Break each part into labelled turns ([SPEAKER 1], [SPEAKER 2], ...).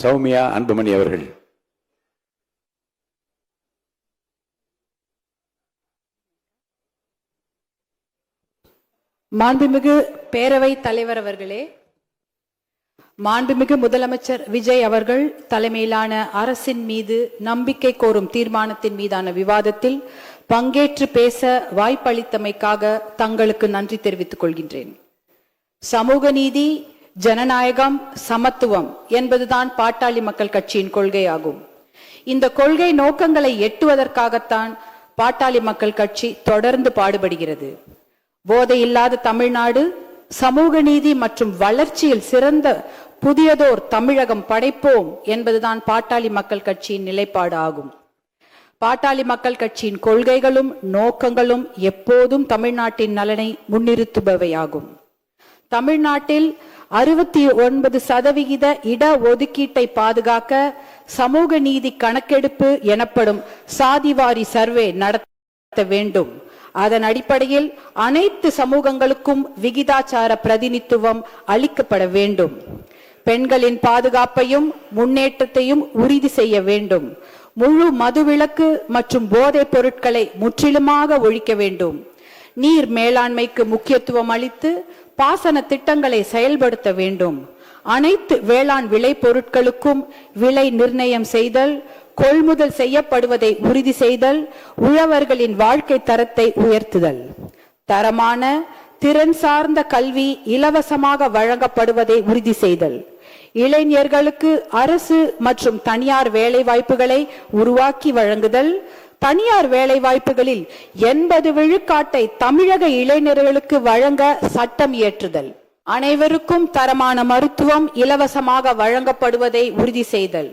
[SPEAKER 1] சௌமியா அன்புமணி அவர்கள்.
[SPEAKER 2] மாண்புமிகு பேரவைத் தலைவர் அவர்களே, மாண்புமிகு முதலமைச்சர் விஜய் அவர்கள் தலைமையிலான அரசின் மீது நம்பிக்கை கோரும் தீர்மானத்தின் மீதான விவாதத்தில் பங்கேற்று பேச வாய்ப்பளித்தமைக்காக தங்களுக்கு நன்றி தெரிவித்துக் கொள்கின்றேன். சமூக நீதி, ஜனநாயகம், சமத்துவம் என்பதுதான் பாட்டாளி மக்கள் கட்சியின் கொள்கையாகும். இந்த கொள்கை நோக்கங்களை எட்டுவதற்காகத்தான் பாட்டாளி மக்கள் கட்சி தொடர்ந்து பாடுபடுகிறது. போதை இல்லாத தமிழ்நாடு, சமூக நீதி மற்றும் வளர்ச்சியில் சிறந்த புதியதோர் தமிழகம் படைப்போம் என்பதுதான் பாட்டாளி மக்கள் கட்சியின் நிலைப்பாடு ஆகும். பாட்டாளி மக்கள் கட்சியின் கொள்கைகளும் நோக்கங்களும் எப்போதும் தமிழ்நாட்டின் நலனை முன்னிறுத்துபவையாகும். தமிழ்நாட்டில் 69% இட ஒதுக்கீட்டை பாதுகாக்க சமூக நீதி கணக்கெடுப்பு எனப்படும் சாதிவாரி சர்வே நடத்த வேண்டும். அதன் அடிப்படையில் அனைத்து சமூகங்களுக்கும் விகிதாச்சார பிரதிநிதித்துவம் அளிக்கப்பட வேண்டும். பெண்களின் பாதுகாப்பையும் முன்னேற்றத்தையும் உறுதி செய்ய வேண்டும். முழு மதுவிலக்கு மற்றும் போதைப் பொருட்களை முற்றிலுமாக ஒழிக்க வேண்டும். நீர் மேலாண்மைக்கு முக்கியத்துவம் அளித்து பாசன திட்டங்களை செயல்படுத்த வேண்டும். அனைத்து வேளாண் விளை பொருட்களுக்கும் விலை நிர்ணயம் செய்தல், கொள்முதல் செய்யப்படுவதை உறுதி செய்தல், உழவர்களின் வாழ்க்கை தரத்தை உயர்த்துதல், தரமான திறன் சார்ந்த கல்வி இலவசமாக வழங்கப்படுவதை உறுதி செய்தல், இளைஞர்களுக்கு அரசு மற்றும் தனியார் வேலை வாய்ப்புகளை உருவாக்கி வழங்குதல், தனியார் வேலை வாய்ப்புகளில் 80 விழுக்காட்டை தமிழக இளைஞர்களுக்கு வழங்க சட்டம் இயற்றுதல், அனைவருக்கும் தரமான மருத்துவம் இலவசமாக வழங்கப்படுவதை உறுதி செய்தல்,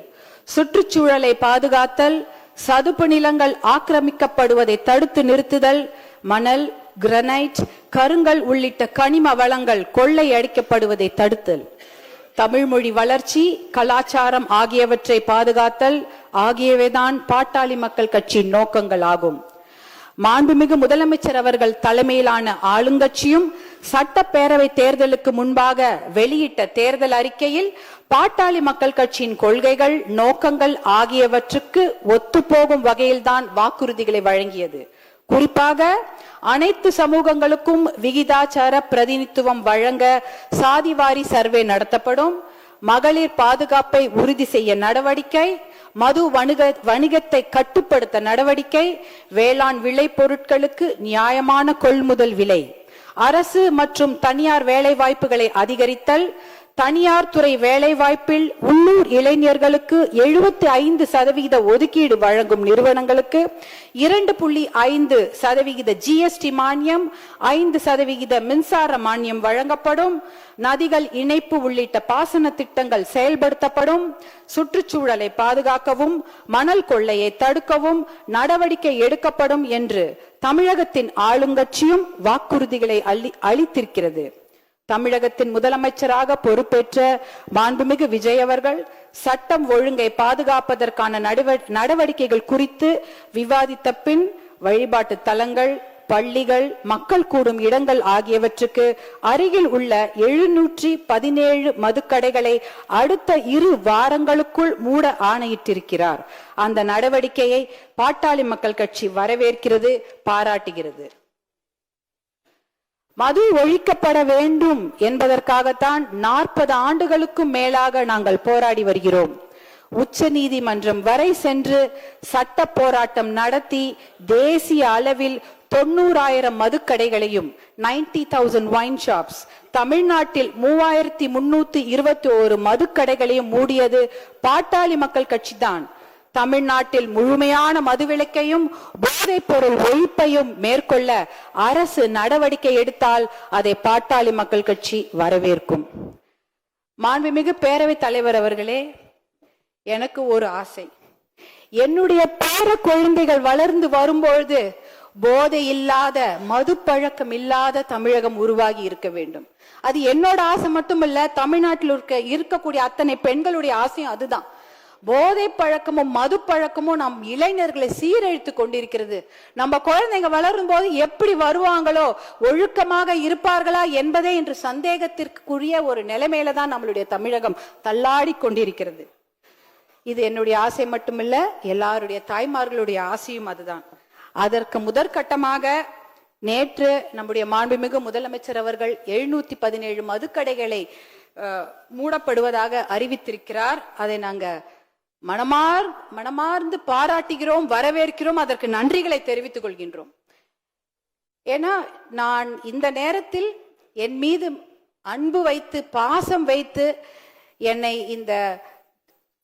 [SPEAKER 2] சுற்றுச்சூழலை பாதுகாத்தல், சதுப்பு நிலங்கள் ஆக்கிரமிக்கப்படுவதை தடுத்து நிறுத்துதல், மணல், கிரனைட், கருங்கல் உள்ளிட்ட கனிம வளங்கள் கொள்ளையடிக்கப்படுவதை தடுத்தல், தமிழ் மொழி வளர்ச்சி, கலாச்சாரம் ஆகியவற்றை பாதுகாத்தல் ஆகியவைதான் பாட்டாளி மக்கள் கட்சியின் நோக்கங்கள் ஆகும். மாண்புமிகு முதலமைச்சர் அவர்கள் தலைமையிலான ஆளுங்கட்சியும் சட்டப்பேரவை தேர்தலுக்கு முன்பாக வெளியிட்ட தேர்தல் அறிக்கையில் பாட்டாளி மக்கள் கட்சியின் கொள்கைகள், நோக்கங்கள் ஆகியவற்றுக்கு ஒத்துப்போகும் வகையில்தான் வாக்குறுதிகளை வழங்கியது. குறிப்பாக அனைத்து சமூகங்களுக்கும் விகிதாச்சார பிரதிநிதித்துவம் வழங்க சாதிவாரி சர்வே நடத்தப்படும், மகளிர் பாதுகாப்பை உறுதி செய்ய நடவடிக்கை, மது வணிகத்தை கட்டுப்படுத்த நடவடிக்கை, வேளாண் விளை பொருட்களுக்கு நியாயமான கொள்முதல் விலை, அரசு மற்றும் தனியார் வேலை வாய்ப்புகளை அதிகரித்தல், தனியார் துறை வேலை வாய்ப்பில் உள்ளூர் இளைஞர்களுக்கு 75% ஒதுக்கீடு வழங்கும் நிறுவனங்களுக்கு 2.5% GST மானியம், 5% மின்சார மானியம் வழங்கப்படும், நதிகள் இணைப்பு உள்ளிட்ட பாசன திட்டங்கள் செயல்படுத்தப்படும், சுற்றுச்சூழலை பாதுகாக்கவும் மணல் கொள்ளையை தடுக்கவும் நடவடிக்கை எடுக்கப்படும் என்று தமிழகத்தின் ஆளுங்கட்சியும் வாக்குறுதிகளை அளித்திருக்கிறது. தமிழகத்தின் முதலமைச்சராக பொறுப்பேற்ற மாண்புமிகு விஜய் அவர்கள் சட்டம் ஒழுங்கை பாதுகாப்பதற்கான நடவடிக்கைகள் குறித்து விவாதித்த பின் வழிபாட்டு தலங்கள், பள்ளிகள், மக்கள் கூடும் இடங்கள் ஆகியவற்றுக்கு அருகில் உள்ள 717 மதுக்கடைகளை அடுத்த 2 வாரங்களுக்குள் மூட ஆணையிட்டிருக்கிறார். அந்த நடவடிக்கையை பாட்டாளி மக்கள் கட்சி வரவேற்கிறது, பாராட்டுகிறது. மது ஒழிக்கப்பட வேண்டும் என்பதற்காகத்தான் 40 ஆண்டுகளுக்கும் மேலாக நாங்கள் போராடி வருகிறோம். உச்ச நீதிமன்றம் வரை சென்று சட்ட போராட்டம் நடத்தி தேசிய அளவில் 90,000 மதுக்கடைகளையும் 90,000 வைன் ஷாப்ஸ், தமிழ்நாட்டில் 3,321 மதுக்கடைகளையும் மூடியது பாட்டாளி மக்கள் கட்சி தான். தமிழ்நாட்டில் முழுமையான மதுவிலக்கையும் போதைப் பொருள் ஒழிப்பையும் மேற்கொள்ள அரசு நடவடிக்கை எடுத்தால் அதை பாட்டாளி மக்கள் கட்சி வரவேற்கும். மாண்புமிகு பேரவைத் தலைவர் அவர்களே, எனக்கு ஒரு ஆசை. என்னுடைய பேர குழந்தைகள் வளர்ந்து வரும்பொழுது போதை இல்லாத, மது பழக்கம் இல்லாத தமிழகம் உருவாகி இருக்க வேண்டும். அது என்னோட ஆசை மட்டுமல்ல, தமிழ்நாட்டில் இருக்கக்கூடிய அத்தனை பெண்களுடைய ஆசையும் அதுதான். போதை பழக்கமும் மது பழக்கமும் நம் இளைஞர்களை சீரழித்து கொண்டிருக்கிறது. நம்ம குழந்தைங்க வளரும் போது எப்படி வருவாங்களோ, ஒழுக்கமாக இருப்பார்களா என்பதே இன்று சந்தேகத்திற்குரிய ஒரு நிலைமையில தான் நம்மளுடைய தமிழகம் தள்ளாடி கொண்டிருக்கிறது. இது என்னுடைய ஆசை மட்டுமில்ல, எல்லாருடைய தாய்மார்களுடைய ஆசையும் அதுதான். அதற்கு முதற்கட்டமாக நேற்று நம்முடைய மாண்புமிகு முதலமைச்சர் அவர்கள் 717 மதுக்கடைகளை மூடப்படுவதாக அறிவித்திருக்கிறார். அதை நாங்க மனமார்ந்து பாராட்டுகிறோம், வரவேற்கிறோம், அதற்கு நன்றிகளை தெரிவித்துக் கொள்கின்றோம். ஏன்னா நான் இந்த நேரத்தில் என் மீது அன்பு வைத்து பாசம் வைத்து என்னை இந்த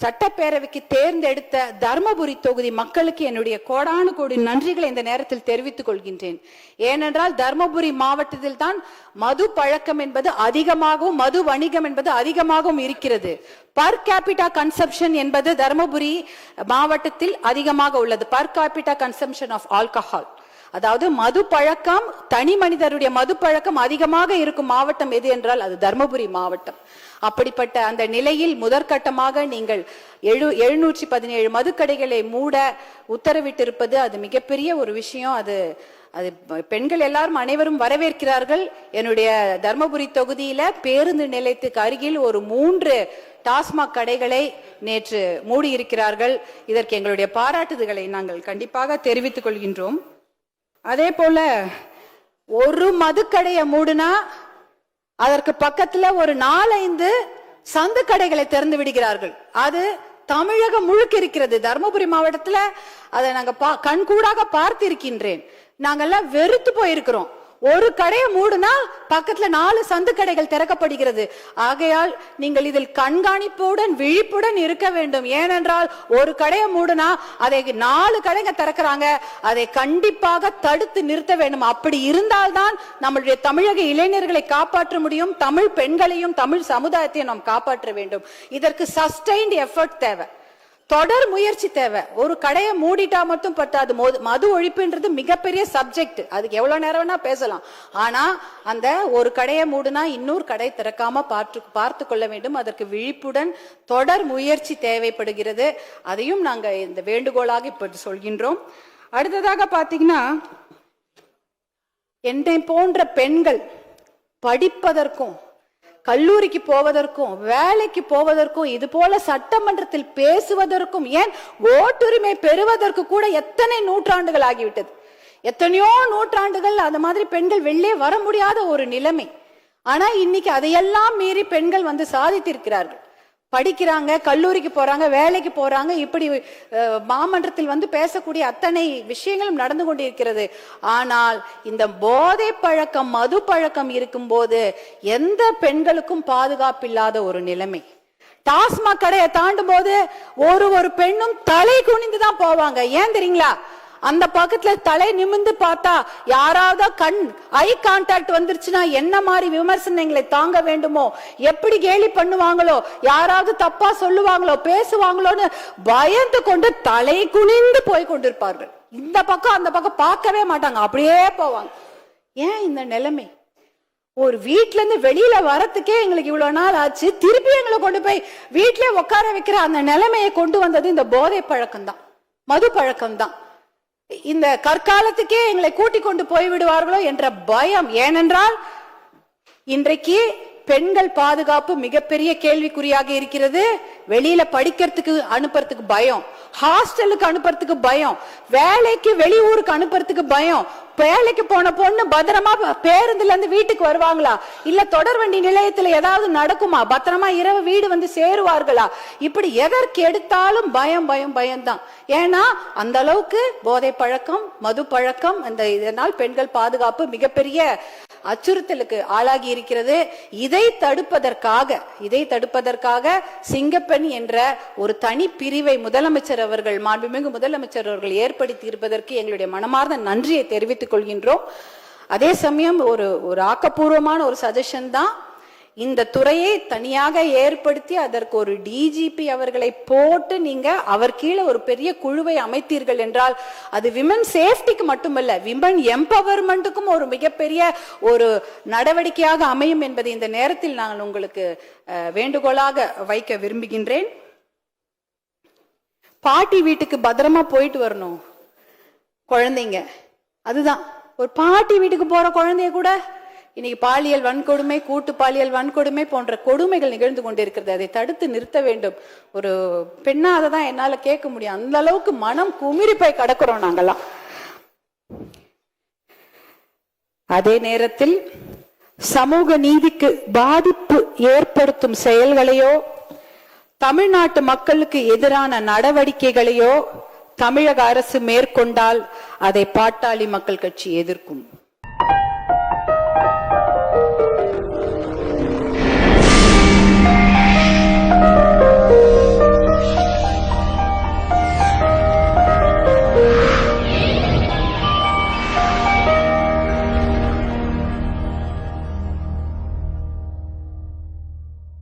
[SPEAKER 2] சட்டப்பேரவைக்கு தேர்ந்தெடுத்த தர்மபுரி தொகுதி மக்களுக்கு என்னுடைய கோடானு கோடி நன்றிகளை இந்த நேரத்தில் தெரிவித்துக் கொள்கின்றேன். ஏனென்றால் தர்மபுரி மாவட்டத்தில் தான் மது பழக்கம் என்பது அதிகமாகவும் மது வணிகம் என்பது அதிகமாகவும் இருக்கிறது. பர் கேபிட்டா கன்சம்ஷன் என்பது தர்மபுரி மாவட்டத்தில் அதிகமாக உள்ளது. Per capita consumption of alcohol, அதாவது மது பழக்கம், தனி மனிதருடைய மது பழக்கம் அதிகமாக இருக்கும் மாவட்டம் எது என்றால் அது தர்மபுரி மாவட்டம். அப்படிப்பட்ட அந்த நிலையில் முதற்கட்டமாக நீங்கள் 717 மதுக்கடைகளை மூட உத்தரவிட்டிருப்பது அது மிகப்பெரிய ஒரு விஷயம். அது பெண்கள் எல்லாரும் அனைவரும் வரவேற்கிறார்கள். என்னுடைய தர்மபுரி தொகுதியில பேருந்து நிலையத்துக்கு அருகில் ஒரு 3 டாஸ்மாக் கடைகளை நேற்று மூடி இருக்கிறார்கள். இதற்கு எங்களுடைய பாராட்டுதல்களை நாங்கள் கண்டிப்பாக தெரிவித்துக் கொள்கின்றோம். அதே போல ஒரு மதுக்கடையை மூடுனா அதற்கு பக்கத்துல ஒரு 4-5 சந்து கடைகளை திறந்து விடுகிறார்கள். அது தமிழகம் முழுக்க இருக்கிறது. தர்மபுரி மாவட்டத்துல அதை நாங்க கண்கூடாக பார்த்திருக்கின்றேன். நாங்கெல்லாம் வெறுத்து போயிருக்கிறோம். ஒரு கடையை மூடுனா பக்கத்துல 4 சந்து கடைகள் திறக்கப்படுகிறது. ஆகையால் நீங்கள் இதில் கண்காணிப்புடன் விழிப்புடன் இருக்க வேண்டும். ஏனென்றால் ஒரு கடையை மூடுனா அதை 4 கடைங்க திறக்கிறாங்க. அதை கண்டிப்பாக தடுத்து நிறுத்த வேண்டும். அப்படி இருந்தால்தான் நம்மளுடைய தமிழக இளைஞர்களை காப்பாற்ற முடியும். தமிழ் பெண்களையும் தமிழ் சமுதாயத்தையும் நாம் காப்பாற்ற வேண்டும். இதற்கு சஸ்டைன்ட் எஃபர்ட் தேவை, தொடர் முயற்சி தேவை. ஒரு கடையை மூடிட்டா மட்டும் பத்தாது. மது ஒழிப்புன்றது மிகப்பெரிய சப்ஜெக்ட். அதுக்கு எவ்வளவு நேரம் வேணா பேசலாம். ஆனா அந்த ஒரு கடையை மூடுனா இன்னொரு கடை திறக்காம பார்த்து கொள்ள வேண்டும். அதற்கு விழிப்புடன் தொடர் முயற்சி தேவைப்படுகிறது. அதையும் நாங்க இந்த வேண்டுகோளாக இப்ப சொல்கின்றோம். அடுத்ததாக பாத்தீங்கன்னா, என்னை போன்ற பெண்கள் படிப்பதற்கும் கல்லூரிக்கு போவதற்கும் வேலைக்கு போவதற்கும் இது போல சட்டமன்றத்தில் பேசுவதற்கும் ஏன் ஓட்டுரிமை பெறுவதற்கு கூட எத்தனை நூற்றாண்டுகள் ஆகிவிட்டது. எத்தனையோ நூற்றாண்டுகள் அந்த மாதிரி பெண்கள் வெளியே வர முடியாத ஒரு நிலைமை. ஆனா இன்னைக்கு அதையெல்லாம் மீறி பெண்கள் வந்து சாதித்திருக்கிறார்கள். படிக்கிறாங்க, கல்லூரிக்கு போறாங்க, வேலைக்கு போறாங்க. இப்படி மாமன்றத்தில் வந்து பேசக்கூடிய அத்தனை விஷயங்களும் நடந்து கொண்டிருக்கிறது. ஆனால் இந்த போதை பழக்கம், மது பழக்கம் இருக்கும் போது எந்த பெண்களுக்கும் பாதுகாப்பு இல்லாத ஒரு நிலைமை. டாஸ்மாக் கடையை தாண்டும் போது ஒரு பெண்ணும் தலை குனிந்துதான் போவாங்க. ஏன் தெரியுங்களா? அந்த பக்கத்துல தலை நிமிந்து பார்த்தா யாராவது ஐ கான்டாக்ட் வந்துருச்சுன்னா என்ன மாதிரி விமர்சனங்களை தாங்க வேண்டுமோ, எப்படி கேலி பண்ணுவாங்களோ, யாராவது தப்பா சொல்லுவாங்களோ, பேசுவாங்களோன்னு பயந்து கொண்டு தலை குனிந்து போய் கொண்டிருப்பார்கள். இந்த பக்கம் அந்த பக்கம் பார்க்கவே மாட்டாங்க, அப்படியே போவாங்க. ஏன் இந்த நிலைமை? ஒரு வீட்டுல இருந்து வெளியில வரத்துக்கே எங்களுக்கு இவ்வளவு நாள் ஆச்சு. திருப்பி எங்களை கொண்டு போய் வீட்டுல உட்கார வைக்கிற அந்த நிலைமையை கொண்டு வந்தது இந்த போதை பழக்கம் தான், மது பழக்கம் தான். இந்த கற்காலத்துக்கே எங்களை கூட்டிக் கொண்டு போய்விடுவார்களோ என்ற பயம். ஏனென்றால் இன்றைக்கு பெண்கள் பாதுகாப்பு மிகப்பெரிய கேள்விக்குறியாக இருக்கிறது. வெளியில படிக்கிறதுக்கு அனுப்புறதுக்கு பயம், ஹாஸ்டலுக்கு அனுப்புறதுக்கு பயம், வேலைக்கு வெளியூருக்கு அனுப்புறதுக்கு பயம். வேலைக்கு போன பொண்ணு பத்திரமா பேருந்துல இருந்து வீட்டுக்கு வருவாங்களா, இல்ல தொடர்வண்டி நிலையத்துல ஏதாவது நடக்குமா, பத்திரமா இரவு வீடு வந்து சேருவார்களா, இப்படி எதற்கு எடுத்தாலும் பயம் பயம் பயம்தான். ஏன்னா அந்த அளவுக்கு போதை பழக்கம், மது பழக்கம், இதனால் பெண்கள் பாதுகாப்பு மிகப்பெரிய அச்சுறுத்தலுக்கு ஆளாகி இருக்கிறது. இதை தடுப்பதற்காக சிங்கப்பெண் என்ற ஒரு தனி பிரிவை முதலமைச்சர் அவர்கள், மாண்புமிகு முதலமைச்சர் அவர்கள் ஏற்படுத்தி இருப்பதற்கு எங்களுடைய மனமார்ந்த நன்றியை தெரிவித்துக் கொள்கின்றோம். அதே சமயம் ஒரு ஆக்கப்பூர்வமான ஒரு சஜஷன் தான், இந்த துறையை தனியாக ஏற்படுத்தி அதற்கு ஒரு டிஜிபி அவர்களை போட்டு நீங்க அவர் கீழே ஒரு பெரிய குழுவை அமைத்தீர்கள் என்றால் அது விமன் சேஃப்டிக்கு மட்டுமல்ல, விமன் எம்பவர்மெண்ட்டுக்கும் ஒரு மிகப்பெரிய ஒரு நடவடிக்கையாக அமையும் என்பதை இந்த நேரத்தில் நான் உங்களுக்கு வேண்டுகோளாக வைக்க விரும்புகின்றேன். பாட்டி வீட்டுக்கு பத்திரமா போயிட்டு வரணும் குழந்தைங்க. அதுதான், ஒரு பாட்டி வீட்டுக்கு போற குழந்தைய கூட இன்னைக்கு பாலியல் வன்கொடுமை, கூட்டு பாலியல் வன்கொடுமை போன்ற கொடுமைகள் நிகழ்ந்து கொண்டிருக்கிறது. அதை தடுத்து நிறுத்த வேண்டும். ஒரு பெண்ணா அதை தான் என்னால கேட்க முடியும். அந்த அளவுக்கு மனம் குமிறி போய் கிடக்கிறோம் நாங்கெல்லாம். அதே நேரத்தில் சமூக நீதிக்கு பாதிப்பு ஏற்படுத்தும் செயல்களையோ தமிழ்நாட்டு மக்களுக்கு எதிரான நடவடிக்கைகளையோ தமிழக அரசு மேற்கொண்டால் அதை பாட்டாளி மக்கள் கட்சி எதிர்க்கும்.